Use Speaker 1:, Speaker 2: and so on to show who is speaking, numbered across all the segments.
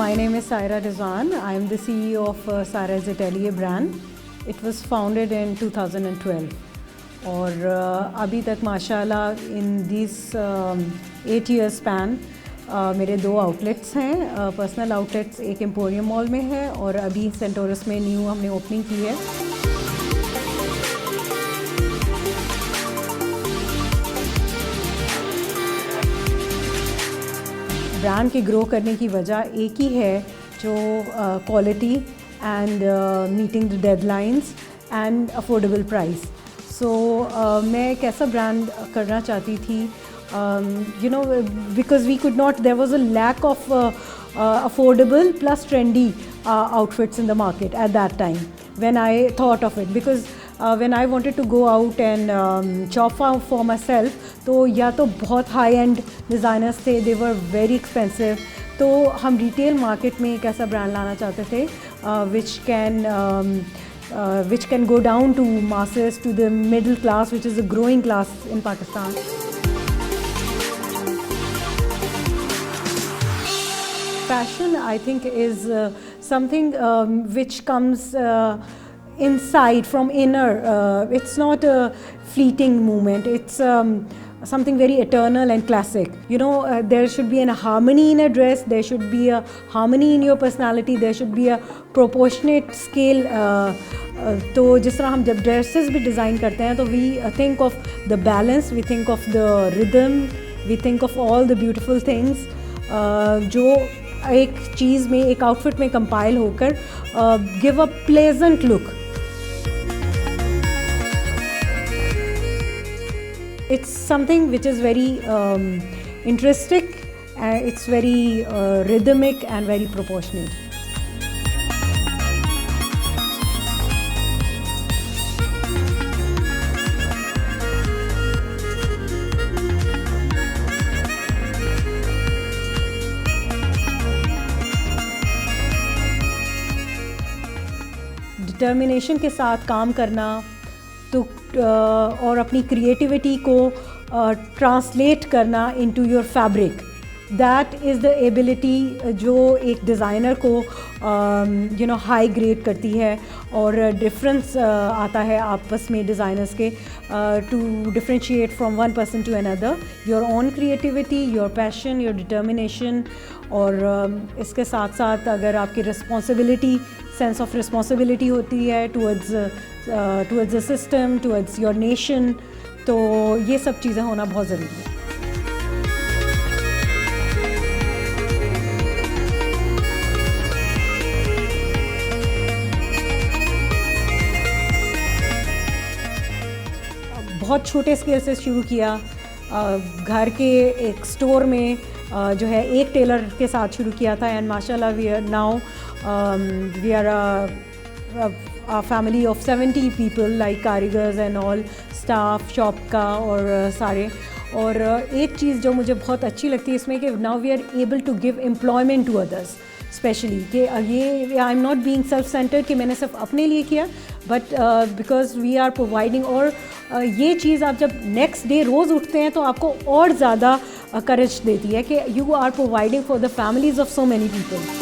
Speaker 1: My name is Saira Rizwan. I am the CEO of Saira's Atelier brand. It was founded in 2012. और अभी तक माशाल्लाह in this 8 year span मेरे 2 outlets हैं, personal outlets एक emporium mall में है और अभी सेंटोरस में न्यू हमने ओपनिंग की है। ब्रांड के ग्रो करने की वजह एक ही है, जो quality and meeting the deadlines and affordable price. So मैं एक ऐसा ब्रांड करना चाहती थी, you know, because we could not, there was a lack of affordable plus trendy outfits in the market at that time when I thought of it, because when I wanted to go out and shop for myself, तो या तो बहुत high end designers थे, they were very expensive, तो हम retail market में एक ऐसा brand लाना चाहते थे which can go down to masses, to the middle class, which is a growing class in Pakistan. Fashion, I think, is something which comes inside, from inner. It's not a fleeting moment. It's something very eternal and classic. You know, there should be a harmony in a dress. There should be a harmony in your personality. There should be a proportionate scale. तो जिस तरह हम जब dresses भी design करते हैं तो we think of the balance, we think of the rhythm, we think of all the beautiful things जो एक चीज़ में, एक आउटफिट में कंपाइल होकर give a pleasant look. It's something which is very interesting, it's very rhythmic and very proportionate. Determination के साथ काम करना तो और अपनी क्रिएटिविटी को ट्रांसलेट करना into your fabric, that is the ability जो एक डिज़ाइनर को यू नो हाई ग्रेड करती है और डिफरेंस आता है आपस में डिज़ाइनर्स के, to differentiate from one person to another, your own creativity, your passion, your determination. और इसके साथ साथ अगर आपकी रिस्पॉन्सिबिलिटी, सेंस ऑफ रिस्पॉन्सिबिलिटी होती है towards the system, towards your nation, तो ये सब चीज़ें होना बहुत ज़रूरी है। बहुत छोटे स्केल से शुरू किया, घर के एक स्टोर में जो है एक टेलर के साथ शुरू किया था, एंड माशाल्लाह we are now we are a family of 70 people, like कारीगर्स एंड ऑल, स्टाफ शॉप का और सारे। और एक चीज़ जो मुझे बहुत अच्छी लगती है इसमें कि now we are able to give employment to others, specially कि ये I am not being self centered कि मैंने सिर्फ अपने लिए किया, but because we are providing. और ये चीज़ आप जब नेक्स्ट डे रोज़ उठते हैं तो आपको और ज़्यादा करेज देती है कि you are providing for the families of so many people.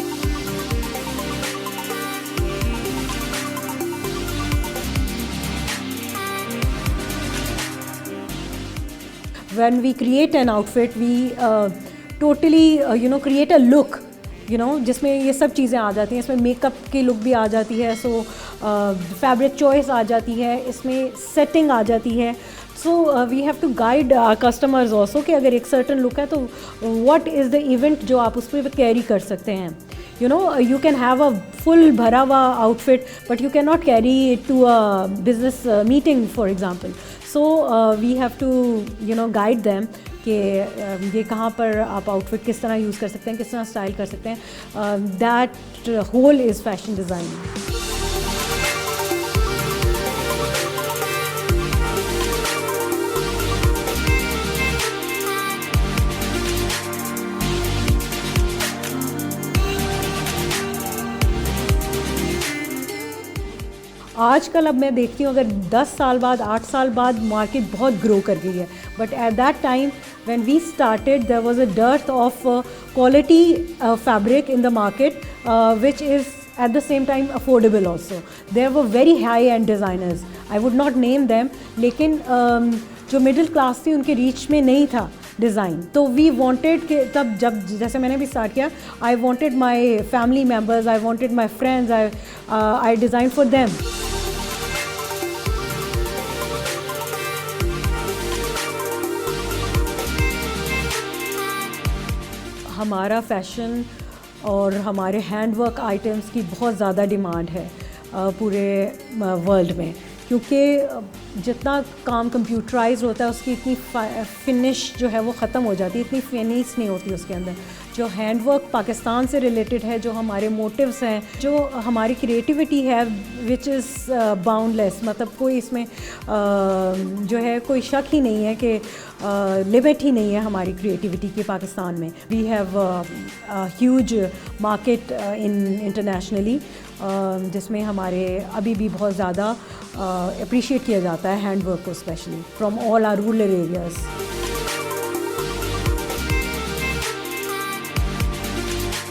Speaker 1: When we create an outfit, we totally you know create a look, you know, जिसमें ये सब चीज़ें आ जाती हैं। इसमें मेकअप की लुक भी आ जाती है, सो फैब्रिक चॉइस आ जाती है, इसमें सेटिंग आ जाती है। So we have to guide customers also कि अगर एक सर्टन लुक है तो व्हाट इज़ द इवेंट जो आप उस पर कैरी कर सकते हैं। You know, you can have a full भरा हुआ outfit, but you cannot carry it to a business meeting, for example. So we have to, you know, guide them कि ये कहाँ पर आप आउटफिट किस तरह यूज़ कर सकते हैं, किस तरह स्टाइल कर सकते हैं। That whole is fashion design. आजकल अब मैं देखती हूँ अगर 10 साल बाद 8 साल बाद मार्केट बहुत ग्रो कर गई है, but at that time when we started there was a dearth of quality fabric in the market, which is at the same time affordable also. There were very high-end designers. I would not name them, लेकिन जो middle class थी उनके reach में नहीं था design. तो we wanted कि तब जब जैसे मैंने भी स्टार्ट किया, I wanted my family members, I wanted my friends, I design for them. हमारा फैशन और हमारे हैंडवर्क आइटम्स की बहुत ज़्यादा डिमांड है पूरे वर्ल्ड में, क्योंकि जितना काम कंप्यूटराइज होता है उसकी इतनी फिनिश जो है वो ख़त्म हो जाती है, इतनी फिनिश नहीं होती उसके अंदर. जो हैंडवर्क पाकिस्तान से रिलेटेड है, जो हमारे मोटिव्स हैं, जो हमारी क्रिएटिविटी है, विच इज़ बाउंडलेस, मतलब कोई इसमें जो है कोई शक ही नहीं है कि लिमिट ही नहीं है हमारी क्रिएटिविटी की पाकिस्तान में. We have huge market in internationally, जिसमें हमारे अभी भी बहुत ज़्यादा अप्रिशिएट किया जाता है हैंडवर्क को, specially from all our rural areas.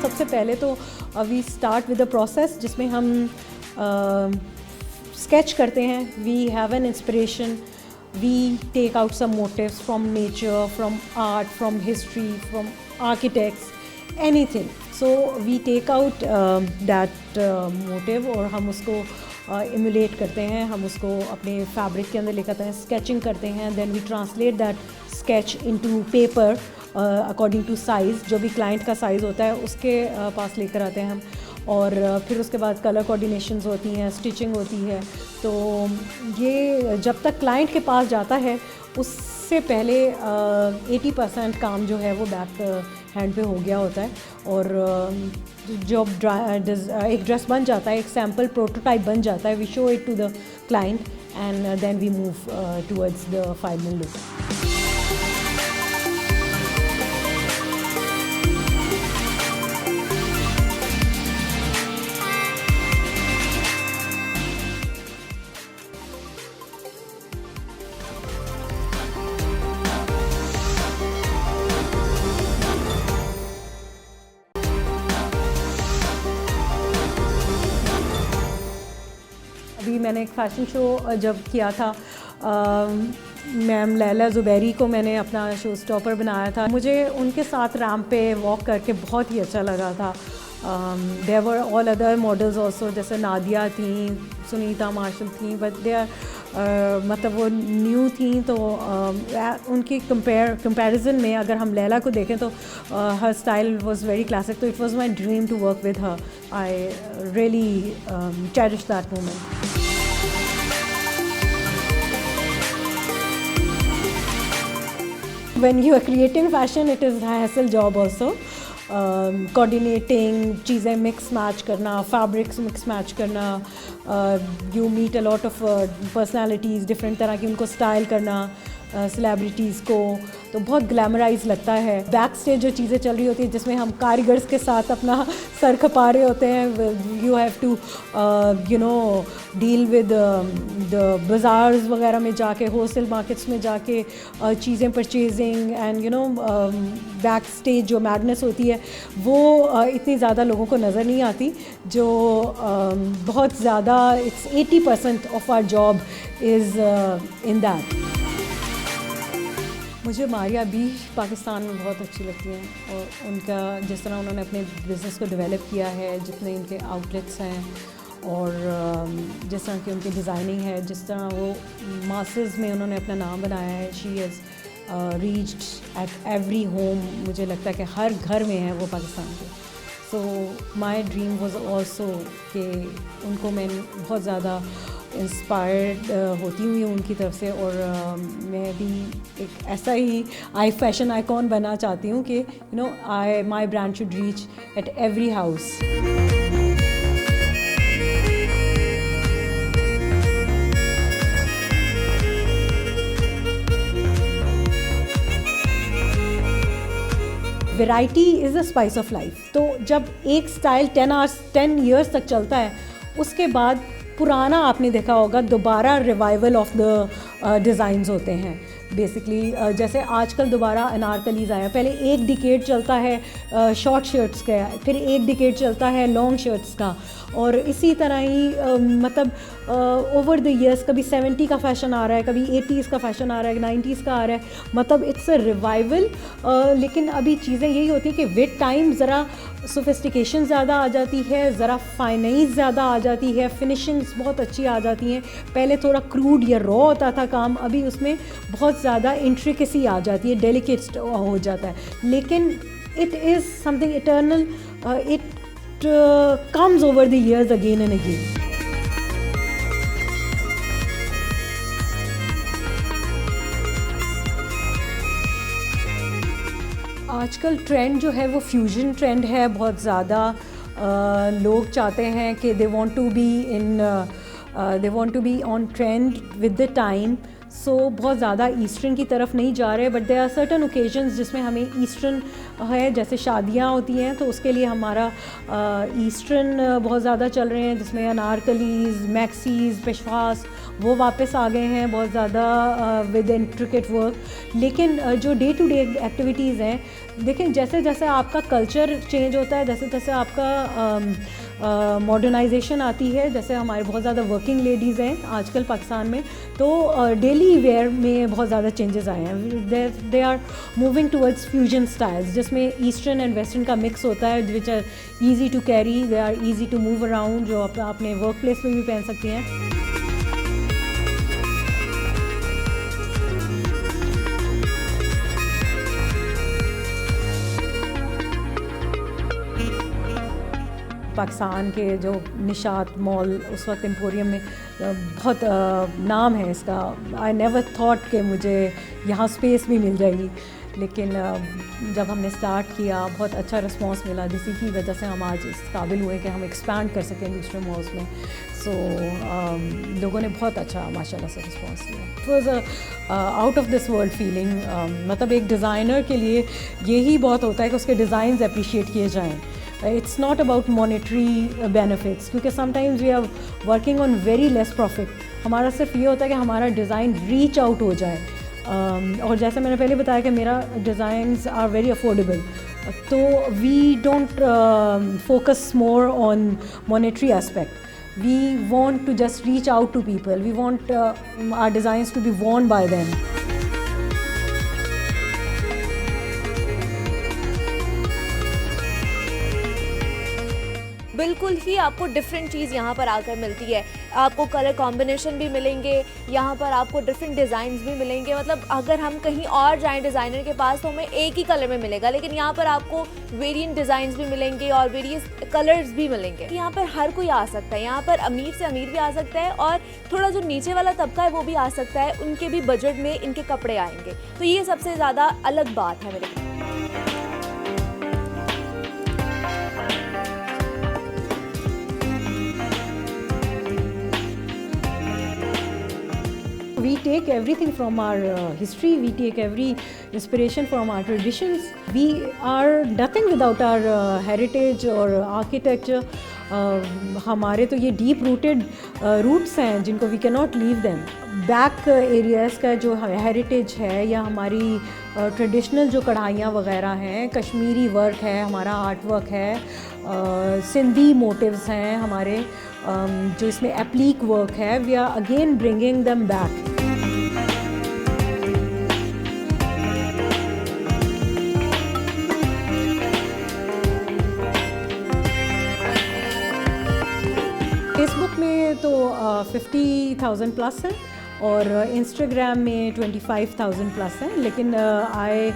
Speaker 1: सबसे पहले तो we start with the process जिसमें हम स्केच करते हैं. We have an inspiration, we take out some motives from nature, from art, from history, from architects, anything. So we take out that motive और हम उसको इमुलेट करते हैं, हम उसको अपने फैब्रिक के अंदर लेकर आते हैं, स्केचिंग करते हैं. Then we translate that sketch into paper according to size. जो भी क्लाइंट का साइज़ होता है उसके पास लेकर आते हैं हम, और फिर उसके बाद कलर कोऑर्डिनेशंस होती हैं, स्टिचिंग होती है. तो ये जब तक क्लाइंट के पास जाता है उससे पहले 80% काम जो है वो बैक हैंड पे हो गया होता है. और जब एक ड्रेस बन जाता है, एक सैम्पल प्रोटोटाइप बन जाता है, we show it to the client and then we move towards the final look. अभी मैंने एक फ़ैशन शो जब किया था, मैम लैला ज़ुबैरी को मैंने अपना शो स्टॉपर बनाया था. मुझे उनके साथ रैम्प पे वॉक करके बहुत ही अच्छा लगा था. There were all other models also, जैसे नादिया थी, सुनीता मार्शल थी, बट दे आर मतलब वो न्यू थी. तो उनकी कंपैरिजन में अगर हम लैला को देखें तो हर स्टाइल वाज वेरी क्लासिक. तो it was my dream to work with her. I really cherish that moment. When you are creating fashion, it is a hassle job also. Coordinating, चीज़ें मिक्स मैच करना, fabrics mix match करना, you meet a lot of personalities, different तरह की उनको style करना, celebrities को, तो बहुत ग्लैमराइज लगता है. बैक स्टेज जो चीज़ें चल रही होती है जिसमें हम कारीगर्स के साथ अपना सर खपा रहे होते हैं, you have to you know deal with the bazaars वगैरह में जाके, होलसेल मार्केट्स में जाके चीज़ें purchasing, and you know back stage जो मैडनेस होती है वो इतनी ज़्यादा लोगों को नज़र नहीं आती. जो बहुत ज़्यादा, it's 80% of our job is in that. मुझे मारिया भी पाकिस्तान में बहुत अच्छी लगती हैं, और उनका जिस तरह उन्होंने अपने बिज़नेस को डेवलप किया है, जितने उनके आउटलेट्स हैं, और जिस तरह की उनकी डिज़ाइनिंग है, जिस तरह वो मासेस में उन्होंने अपना नाम बनाया है. She has reached at every home. मुझे लगता है कि हर घर में है वो पाकिस्तान के. सो माई ड्रीम वॉज ऑल्सो कि उनको मैं बहुत ज़्यादा इंस्पायर्ड होती हुई हूँ उनकी तरफ से, और मैं भी एक ऐसा ही फैशन आइकॉन बनना चाहती हूँ कि you know my brand should reach at every house. Variety is the spice of life. तो जब एक स्टाइल 10 ईयर्स तक चलता है, उसके बाद पुराना आपने देखा होगा दोबारा रिवाइवल ऑफ द डिज़ाइंस होते हैं. बेसिकली जैसे आजकल दोबारा अनारकलीज़ आया, पहले एक डिकेड चलता है शॉर्ट शर्ट्स का, फिर एक डिकेड चलता है लॉन्ग शर्ट्स का, और इसी तरह ही मतलब ओवर द ईयर्स कभी 70 का फ़ैशन आ रहा है, कभी 80s का फ़ैशन आ रहा है, 90s का आ रहा है, मतलब इट्स अ रिवाइवल। लेकिन अभी चीज़ें यही होती हैं कि विद टाइम ज़रा सोफिस्टिकेशन ज़्यादा आ जाती है, ज़रा फाइनाइज ज़्यादा आ जाती है, फिनिशिंग्स बहुत अच्छी आ जाती हैं। पहले थोड़ा क्रूड या रॉ होता था काम, अभी उसमें बहुत ज़्यादा इंट्रिकेसी आ जाती है, डेलिकेट हो जाता है, लेकिन it is something eternal, it comes over the years again and again. आजकल ट्रेंड जो है वो फ्यूजन ट्रेंड है बहुत ज़्यादा। लोग चाहते हैं कि they want to be on trend with the time, so बहुत ज़्यादा ईस्टर्न की तरफ नहीं जा रहे, but there are certain occasions जिसमें हमें ईस्टर्न है, जैसे शादियाँ होती हैं तो उसके लिए हमारा ईस्टर्न बहुत ज़्यादा चल रहे हैं, जिसमें अनारकलीज़, मैक्सीज़, पेशवास वो वापस आ गए हैं बहुत ज़्यादा विद इंट्रिकेट वर्क। लेकिन जो डे टू डे एक्टिविटीज़ हैं, देखें जैसे जैसे आपका कल्चर चेंज होता है, जैसे जैसे आपका मॉडर्नाइजेशन आती है, जैसे हमारे बहुत ज़्यादा वर्किंग लेडीज़ हैं आजकल पाकिस्तान में, तो डेली वेयर में बहुत ज़्यादा चेंजेस आए हैं। They are moving towards fusion styles, जिसमें ईस्टर्न एंड वेस्टर्न का मिक्स होता है, which are easy to carry, they are easy to move around, जो आप अपने वर्क प्लेस में भी पहन सकती हैं। पाकिस्तान के जो निशात मॉल उस वक्त एम्पोरियम में बहुत नाम है इसका। आई नेवर थॉट कि मुझे यहाँ स्पेस भी मिल जाएगी, लेकिन जब हमने स्टार्ट किया बहुत अच्छा रिस्पांस मिला, जिसी की वजह से हम आज इस काबिल हुए कि हम एक्सपैंड कर सकें दूसरे मॉल्स में। सो लोगों ने बहुत अच्छा माशाल्लाह से रिस्पांस दिया। It was out of this world feeling. मतलब एक डिज़ाइनर के लिए यही बहुत होता है कि उसके डिज़ाइंस अप्रिशिएट किए जाएँ। It's not about monetary benefits, क्योंकि sometimes we are working on very less profit. हमारा सिर्फ ये होता है कि हमारा डिज़ाइन रीच आउट हो जाए, और जैसे मैंने पहले बताया कि मेरा डिज़ाइंस आर वेरी अफोर्डेबल, तो we don't focus more on monetary aspect. We want to just reach out to people. We want our designs to be worn by them.
Speaker 2: बिल्कुल ही आपको डिफरेंट चीज़ यहाँ पर आकर मिलती है। आपको कलर कॉम्बिनेशन भी मिलेंगे, यहाँ पर आपको डिफरेंट डिज़ाइंस भी मिलेंगे। मतलब अगर हम कहीं और जाएं डिज़ाइनर के पास तो हमें एक ही कलर में मिलेगा, लेकिन यहाँ पर आपको वेरिएंट डिज़ाइंस भी मिलेंगे और वेरियस कलर्स भी मिलेंगे। यहाँ पर हर कोई आ सकता है, यहाँ पर अमीर से अमीर भी आ सकता है, और थोड़ा जो नीचे वाला तबका है वो भी आ सकता है, उनके भी बजट में इनके कपड़े आएंगे। तो ये सबसे ज़्यादा अलग बात है मेरे लिए।
Speaker 1: We take everything from our history, we take every inspiration from our traditions. We are nothing without our heritage or architecture. हमारे तो ये deep rooted roots हैं जिनको we cannot leave them. Back areas का जो हेरिटेज है, या हमारी ट्रेडिशनल जो कढ़ाइयाँ वगैरह हैं, कश्मीरी वर्क है, हमारा आर्ट वर्क है, सिंधी मोटिव्स हैं हमारे, जो इसमें एप्लीक वर्क है, we are again bringing them back. Facebook में तो 50,000 प्लस है, और इंस्टाग्राम में 25,000 प्लस हैं, लेकिन आई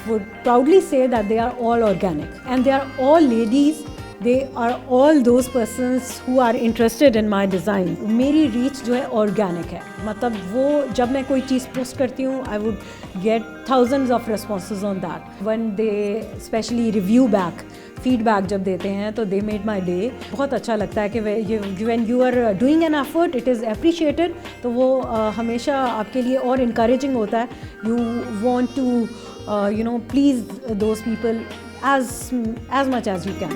Speaker 1: would proudly say that they are all organic and they are all ladies. They are all those persons who are interested in my design. मेरी reach जो है ऑर्गेनिक है, मतलब वो जब मैं कोई चीज़ पोस्ट करती हूँ, I would get thousands of responses on that. When they especially review back, feedback जब देते हैं तो दे मेड माई डे। बहुत अच्छा लगता है कि when you are doing an effort it is appreciated, तो वो हमेशा आपके लिए और इनकरेजिंग होता है। You want to please those people as much as you can.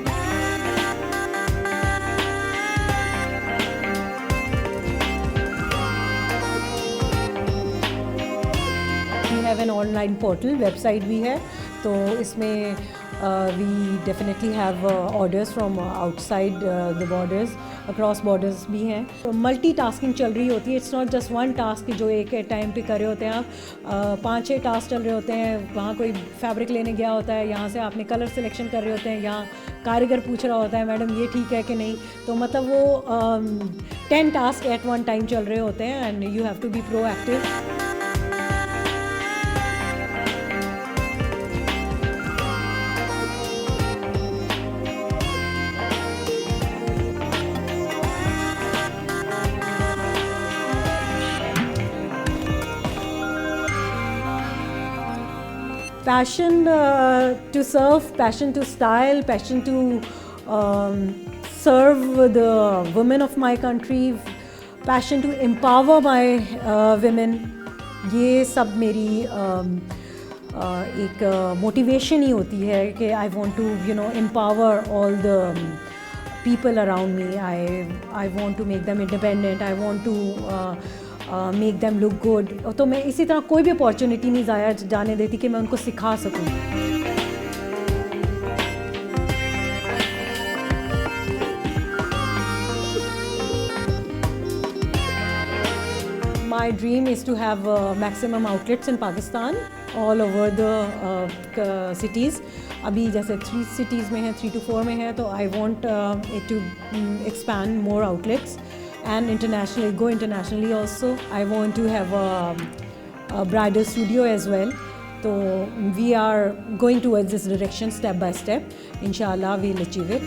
Speaker 1: Have an online portal, website भी है, तो इसमें we definitely have orders from outside the borders, across borders भी हैं। तो मल्टी टास्किंग चल रही होती है, it's not just one task जो एक टाइम पे कर रहे होते हैं आप। 5-6 टास्क चल रहे होते हैं, वहाँ कोई फैब्रिक लेने गया होता है, यहाँ से आपने कलर सिलेक्शन कर रहे होते हैं, यहाँ कारीगर पूछ रहा होता है मैडम ये ठीक है कि नहीं, तो मतलब वो 10 टास्क एट वन टाइम चल रहे होते हैं and you have to be proactive. Passion to serve, passion to style, passion to serve the women of my country, passion to empower my women, ये सब मेरी एक मोटिवेशन ही होती है कि I want to empower all the people around me. I want to make them independent. I want to make them look good. तो मैं इसी तरह कोई भी अपॉर्चुनिटी नहीं ज़ाया जाने देती कि मैं उनको सिखा सकूँ। My dream is to have maximum outlets in Pakistan, all over the cities. अभी जैसे 3 cities में है, 3 to 4 में है, तो I want it to expand more outlets and internationally, go internationally also. I want to have a bridal studio as well. So we are going towards this direction step by step. Inshallah, we'll achieve it.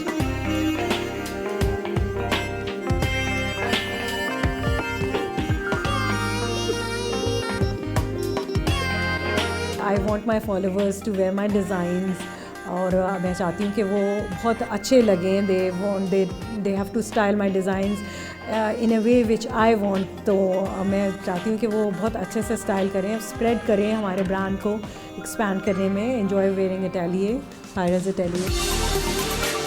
Speaker 1: I want my followers to wear my designs. और मैं चाहती हूँ कि वो बहुत अच्छे लगें, they have to style my designs in a way which I want. तो मैं चाहती हूँ कि वो बहुत अच्छे से स्टाइल करें, स्प्रेड करें हमारे ब्रांड को एक्सपैंड करने में। Enjoy wearing atelier, Saira's अटेलियर।